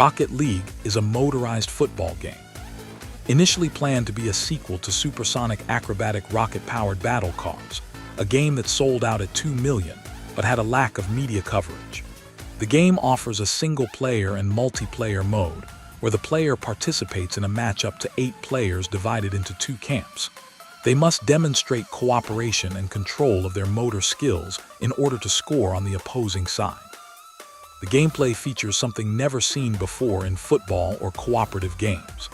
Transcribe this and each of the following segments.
Rocket League is a motorized football game. Initially planned to be a sequel to supersonic acrobatic rocket-powered battle cars, a game that sold out at 2 million but had a lack of media coverage. The game offers a single-player and multiplayer mode, where the player participates in a match up to 8 players divided into 2 camps. They must demonstrate cooperation and control of their motor skills in order to score on the opposing side. The gameplay features something never seen before in football or cooperative games.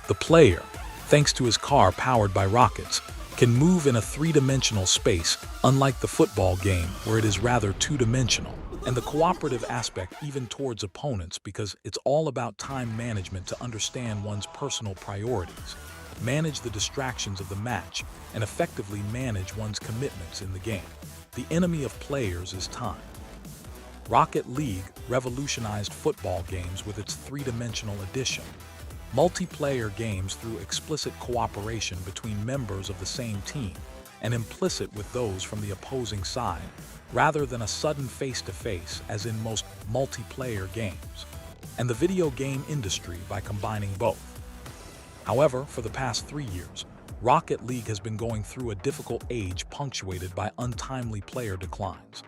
The player, thanks to his car powered by rockets, can move in a 3-dimensional space, unlike the football game where it is rather 2-dimensional, and the cooperative aspect even towards opponents because it's all about time management to understand one's personal priorities, manage the distractions of the match, and effectively manage one's commitments in the game. The enemy of players is time. Rocket League revolutionized football games with its 3-dimensional addition. Multiplayer games through explicit cooperation between members of the same team and implicit with those from the opposing side, rather than a sudden face-to-face as in most multiplayer games, and the video game industry by combining both. However, for the past 3 years, Rocket League has been going through a difficult age punctuated by untimely player declines.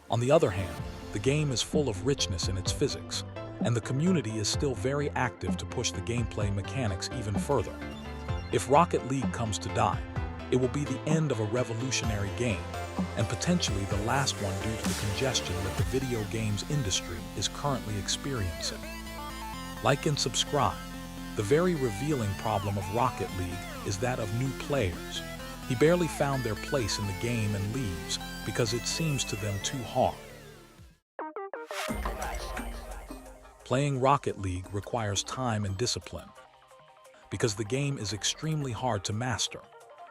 On the other hand, the game is full of richness in its physics, and the community is still very active to push the gameplay mechanics even further. If Rocket League comes to die, it will be the end of a revolutionary game, and potentially the last one due to the congestion that the video games industry is currently experiencing. Like and subscribe. The very revealing problem of Rocket League is that of new players. He barely found their place in the game and leaves because it seems to them too hard. Playing Rocket League requires time and discipline because the game is extremely hard to master,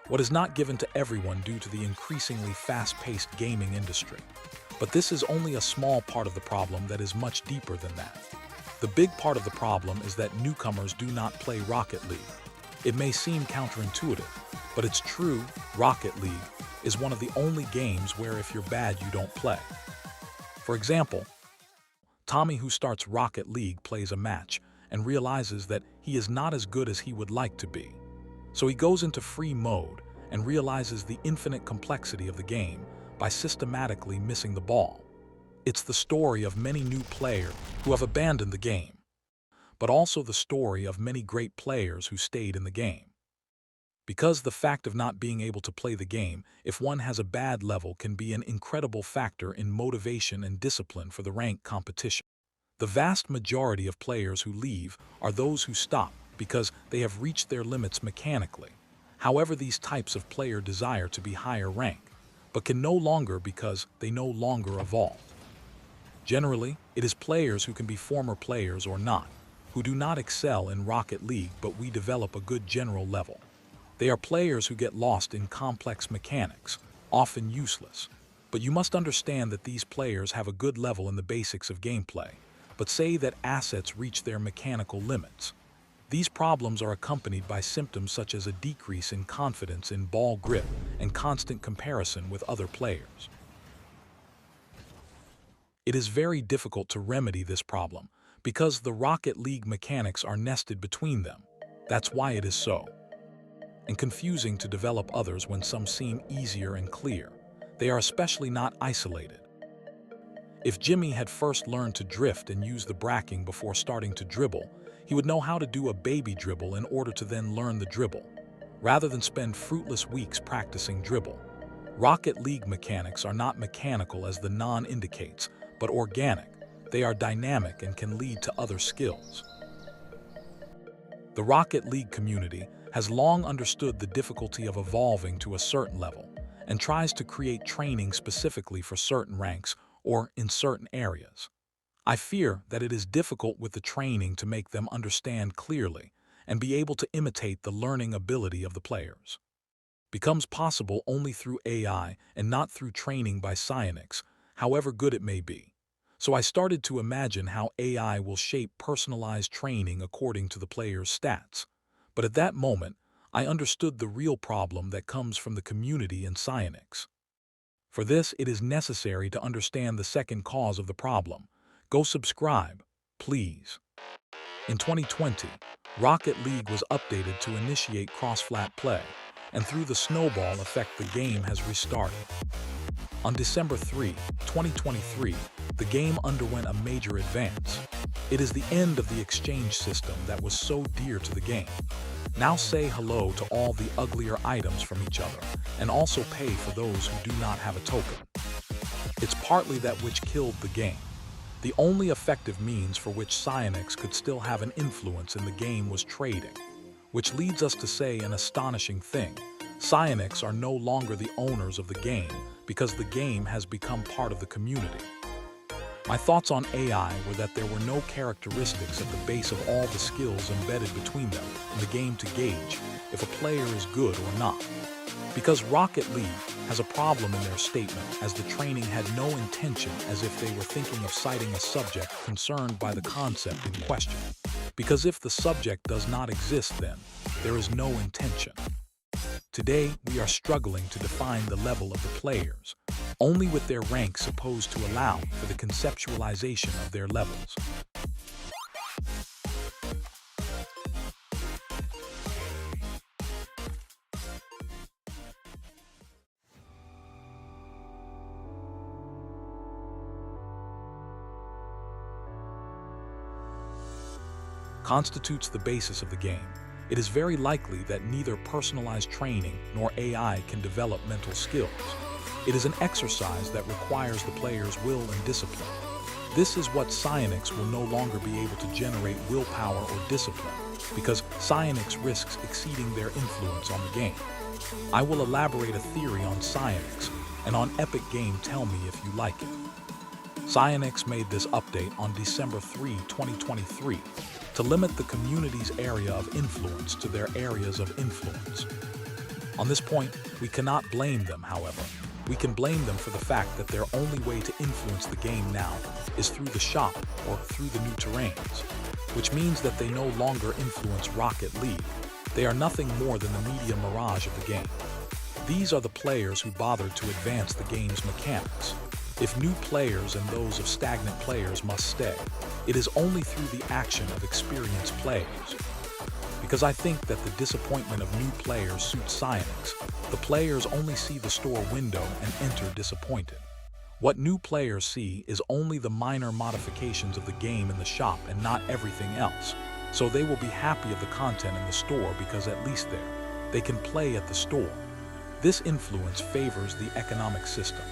what is not given to everyone due to the increasingly fast-paced gaming industry. But this is only a small part of the problem that is much deeper than that. The big part of the problem is that newcomers do not play Rocket League. It may seem counterintuitive, but it's true. Rocket League is one of the only games where if you're bad, you don't play. For example, Tommy, who starts Rocket League, plays a match and realizes that he is not as good as he would like to be. So he goes into free mode and realizes the infinite complexity of the game by systematically missing the ball. It's the story of many new players who have abandoned the game, but also the story of many great players who stayed in the game. Because the fact of not being able to play the game if one has a bad level can be an incredible factor in motivation and discipline for the ranked competition. The vast majority of players who leave are those who stop because they have reached their limits mechanically. However, these types of player desire to be higher rank, but can no longer because they no longer evolve. Generally, it is players who can be former players or not, who do not excel in Rocket League, but we develop a good general level. They are players who get lost in complex mechanics, often useless. But you must understand that these players have a good level in the basics of gameplay, but say that assets reach their mechanical limits. These problems are accompanied by symptoms such as a decrease in confidence in ball grip and constant comparison with other players. It is very difficult to remedy this problem because the Rocket League mechanics are nested between them. That's why it is so. And confusing to develop others when some seem easier and clear. They are especially not isolated. If Jimmy had first learned to drift and use the bracking before starting to dribble, he would know how to do a baby dribble in order to then learn the dribble, rather than spend fruitless weeks practicing dribble. Rocket League mechanics are not mechanical as the non indicates, but organic. They are dynamic and can lead to other skills. The Rocket League community has long understood the difficulty of evolving to a certain level and tries to create training specifically for certain ranks or in certain areas. I fear that it is difficult with the training to make them understand clearly and be able to imitate the learning ability of the players. Becomes possible only through AI and not through training by psionics, however good it may be. So I started to imagine how AI will shape personalized training according to the player's stats. But at that moment, I understood the real problem that comes from the community and psionics. For this, it is necessary to understand the second cause of the problem. Go subscribe, please. In 2020, Rocket League was updated to initiate cross-flat play, and through the snowball effect the game has restarted. On December 3, 2023, the game underwent a major advance. It is the end of the exchange system that was so dear to the game. Now say hello to all the uglier items from each other, and also pay for those who do not have a token. It's partly that which killed the game. The only effective means for which Psyonix could still have an influence in the game was trading, which leads us to say an astonishing thing. Psyonix are no longer the owners of the game because the game has become part of the community. My thoughts on AI were that there were no characteristics at the base of all the skills embedded between them in the game to gauge if a player is good or not. Because Rocket League has a problem in their statement, as the training had no intention, as if they were thinking of citing a subject concerned by the concept in question. Because if the subject does not exist, then there is no intention. Today, we are struggling to define the level of the players, only with their rank supposed to allow for the conceptualization of their levels. Constitutes the basis of the game. It is very likely that neither personalized training nor AI can develop mental skills. It is an exercise that requires the player's will and discipline. This is what Psyonix will no longer be able to generate willpower or discipline, because Psyonix risks exceeding their influence on the game. I will elaborate a theory on Psyonix, and on Epic Game tell me if you like it. Psyonix made this update on December 3, 2023, to limit the community's area of influence to their areas of influence. On this point, we cannot blame them, however. We can blame them for the fact that their only way to influence the game now is through the shop or through the new terrains, which means that they no longer influence Rocket League. They are nothing more than the media mirage of the game. These are the players who bothered to advance the game's mechanics. If new players and those of stagnant players must stay, it is only through the action of experienced players. Because I think that the disappointment of new players suits Psyonix. The players only see the store window and enter disappointed. What new players see is only the minor modifications of the game in the shop and not everything else. So they will be happy of the content in the store because at least there, they can play at the store. This influence favors the economic system.